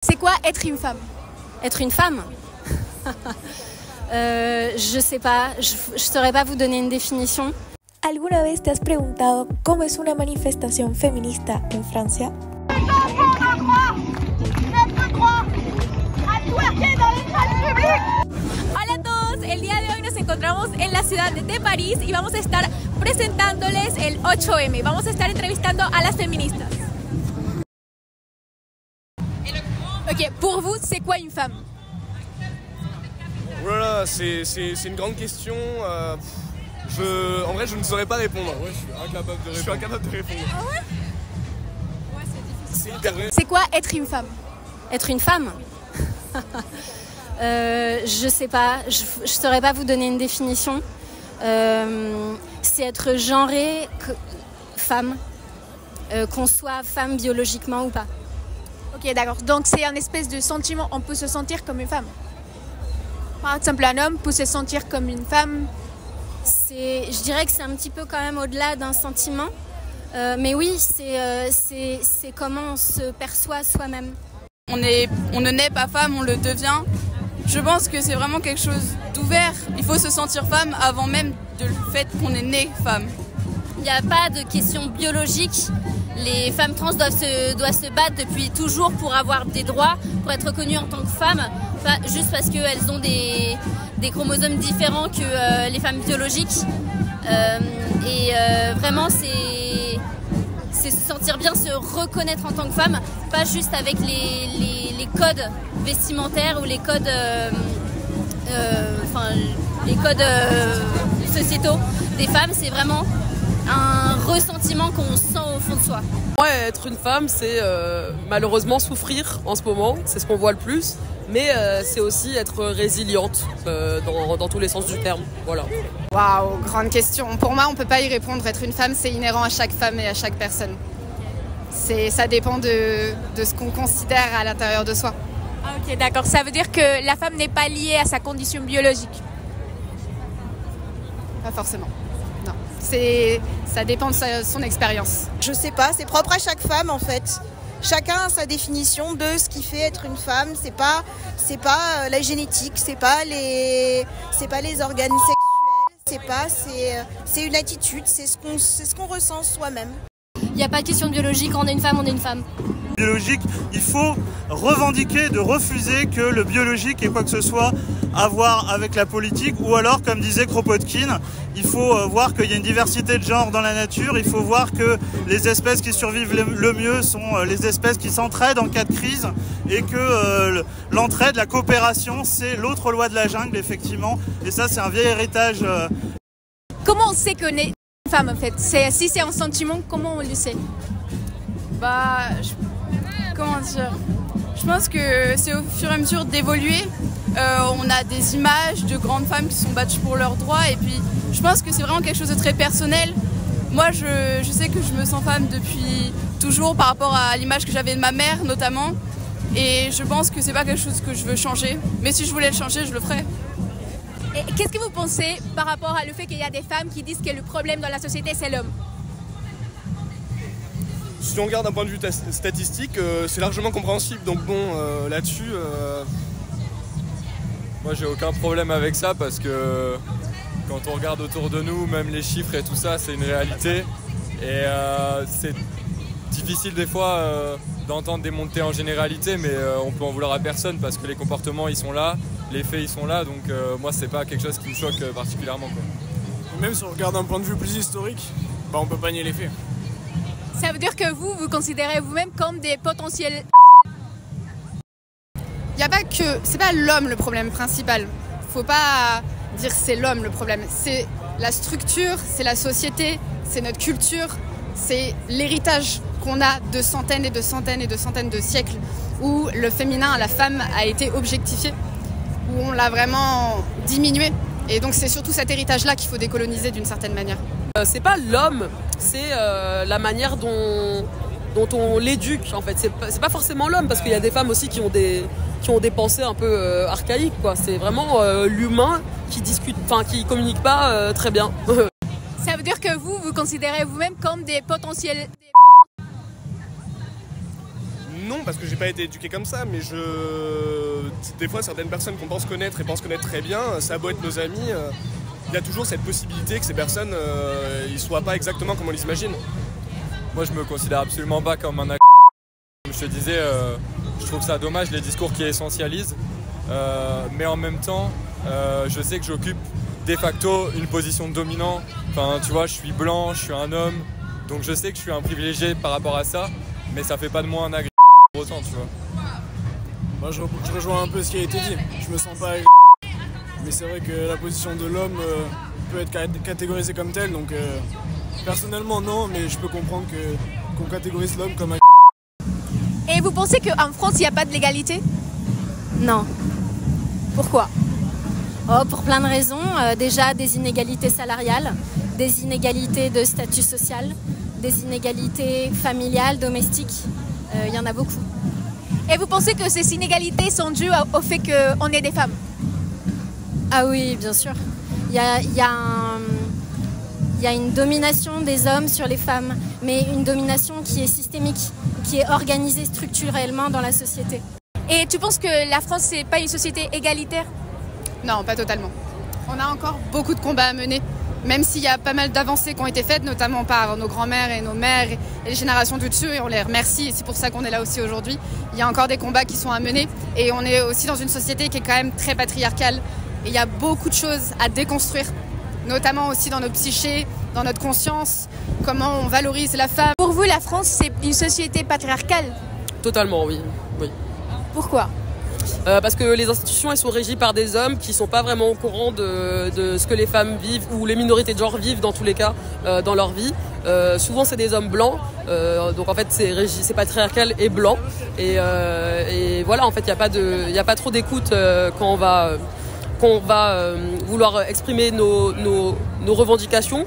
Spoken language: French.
C'est quoi être une femme? Être une femme? Je sais pas, je saurais pas vous donner une définition. ¿Alguna vez te has preguntado cómo es una manifestación feminista en Francia? Hola a todos, el día de hoy nos encontramos en la ciudad de París y vamos a estar presentándoles el 8M. Vamos a estar entrevistando a las feministas. Ok, pour vous, c'est quoi une femme? Voilà, c'est une grande question. En vrai, je ne saurais pas répondre. Ouais, je suis incapable de répondre. Ah ouais? Ouais, c'est difficile. C'est quoi être une femme? Être une femme? Je sais pas, je saurais pas vous donner une définition. C'est être genrée femme, qu'on soit femme biologiquement ou pas. Ok, d'accord. Donc c'est un espèce de sentiment, on peut se sentir comme une femme. Par exemple, un homme peut se sentir comme une femme. Je dirais que c'est un petit peu quand même au-delà d'un sentiment. Mais oui, c'est comment on se perçoit soi-même. On ne naît pas femme, on le devient. Je pense que c'est vraiment quelque chose d'ouvert. Il faut se sentir femme avant même du fait qu'on est né femme. Il n'y a pas de question biologique. Les femmes trans doivent se battre depuis toujours pour avoir des droits, pour être reconnues en tant que femmes, pas juste parce qu'elles ont des chromosomes différents que les femmes biologiques. Vraiment, c'est se sentir bien, se reconnaître en tant que femme, pas juste avec les codes vestimentaires ou les codes, sociétaux des femmes. C'est vraiment un ressentiment qu'on sent au fond de soi. Ouais, être une femme, c'est malheureusement souffrir en ce moment, c'est ce qu'on voit le plus, mais c'est aussi être résiliente dans tous les sens du terme. Voilà. Waouh, grande question. Pour moi, on ne peut pas y répondre. Être une femme, c'est inhérent à chaque femme et à chaque personne. Ça dépend de ce qu'on considère à l'intérieur de soi. Ah, ok, d'accord. Ça veut dire que la femme n'est pas liée à sa condition biologique? Pas forcément. Non. Ça dépend de son expérience. Je sais pas, c'est propre à chaque femme en fait. Chacun a sa définition de ce qui fait être une femme. C'est pas la génétique, c'est pas les organes sexuels, c'est une attitude, c'est ce qu'on ressent soi-même. Il n'y a pas de question de biologique, on est une femme, on est une femme. Biologique, il faut revendiquer de refuser que le biologique ait quoi que ce soit à voir avec la politique, ou alors, comme disait Kropotkin, il faut voir qu'il y a une diversité de genres dans la nature, il faut voir que les espèces qui survivent le mieux sont les espèces qui s'entraident en cas de crise, et que l'entraide, la coopération, c'est l'autre loi de la jungle, effectivement, et ça c'est un vieil héritage. Comment on sait qu'on est une femme en fait? Si c'est un sentiment, comment on le sait? Comment dire? Je pense que c'est au fur et à mesure d'évoluer. On a des images de grandes femmes qui sont battues pour leurs droits, et puis je pense que c'est vraiment quelque chose de très personnel. Moi, je sais que je me sens femme depuis toujours par rapport à l'image que j'avais de ma mère notamment, et je pense que c'est pas quelque chose que je veux changer. Mais si je voulais le changer, je le ferais. Et qu'est-ce que vous pensez par rapport à le fait qu'il y a des femmes qui disent que le problème dans la société, c'est l'homme? Si on regarde d'un point de vue statistique, c'est largement compréhensible. Donc bon, là-dessus, moi j'ai aucun problème avec ça, parce que quand on regarde autour de nous, même les chiffres et tout ça, c'est une réalité. Et c'est difficile des fois d'entendre des montées en généralité, mais on peut en vouloir à personne parce que les comportements ils sont là, les faits ils sont là, donc moi c'est pas quelque chose qui me choque particulièrement, quoi. même si on regarde d'un point de vue plus historique, on peut pas nier les faits. Ça veut dire que vous considérez vous-même comme des potentiels... Il y a pas que... C'est pas l'homme le problème principal. Faut pas dire c'est l'homme le problème. C'est la structure, c'est la société, c'est notre culture, c'est l'héritage qu'on a de centaines et de centaines et de centaines de siècles où le féminin, la femme a été objectifié, où on l'a vraiment diminué. Et donc c'est surtout cet héritage-là qu'il faut décoloniser d'une certaine manière. C'est pas l'homme, c'est la manière dont on l'éduque en fait. C'est pas forcément l'homme, parce qu'il y a des femmes aussi qui ont des pensées un peu archaïques, quoi. C'est vraiment l'humain qui discute, enfin qui communique pas très bien. Ça veut dire que vous considérez vous-même comme des potentiels... non, parce que j'ai pas été éduqué comme ça, mais des fois certaines personnes qu'on pense connaître et pensent connaître très bien, ça a beau être nos amis, il y a toujours cette possibilité que ces personnes ils soient pas exactement comme on les imagine. Moi je me considère absolument pas comme un comme je te disais, je trouve ça dommage les discours qui essentialisent, mais en même temps je sais que j'occupe de facto une position de dominant. Enfin tu vois, je suis blanc, je suis un homme, donc je sais que je suis un privilégié par rapport à ça, mais ça fait pas de moi un agresseur pour autant, tu vois. Moi je rejoins un peu ce qui a été dit, je me sens pas mais c'est vrai que la position de l'homme peut être catégorisée comme telle, donc personnellement non, mais je peux comprendre qu'on catégorise l'homme comme un. Et vous pensez qu'en France, il n'y a pas de l'égalité? Non. Pourquoi? Pour plein de raisons. Déjà des inégalités salariales, des inégalités de statut social, des inégalités familiales, domestiques. Il y en a beaucoup. Et vous pensez que ces inégalités sont dues au fait qu'on est des femmes? Ah oui, bien sûr. Il y a une domination des hommes sur les femmes, mais une domination qui est systémique, qui est organisée structurellement dans la société. Et tu penses que la France, c'est pas une société égalitaire? Non, pas totalement. On a encore beaucoup de combats à mener, même s'il y a pas mal d'avancées qui ont été faites, notamment par nos grands-mères et nos mères et les générations du dessus, et on les remercie, et c'est pour ça qu'on est là aussi aujourd'hui. Il y a encore des combats qui sont à mener, et on est aussi dans une société qui est quand même très patriarcale, et il y a beaucoup de choses à déconstruire, notamment aussi dans nos psychés, dans notre conscience, comment on valorise la femme. Pour vous, la France, c'est une société patriarcale? Totalement, oui. Pourquoi? Parce que les institutions elles sont régies par des hommes qui sont pas vraiment au courant de ce que les femmes vivent ou les minorités de genre vivent dans tous les cas dans leur vie. Souvent c'est des hommes blancs, donc en fait c'est patriarcal et blanc et voilà, en fait il y a pas trop d'écoute quand on va vouloir exprimer nos revendications.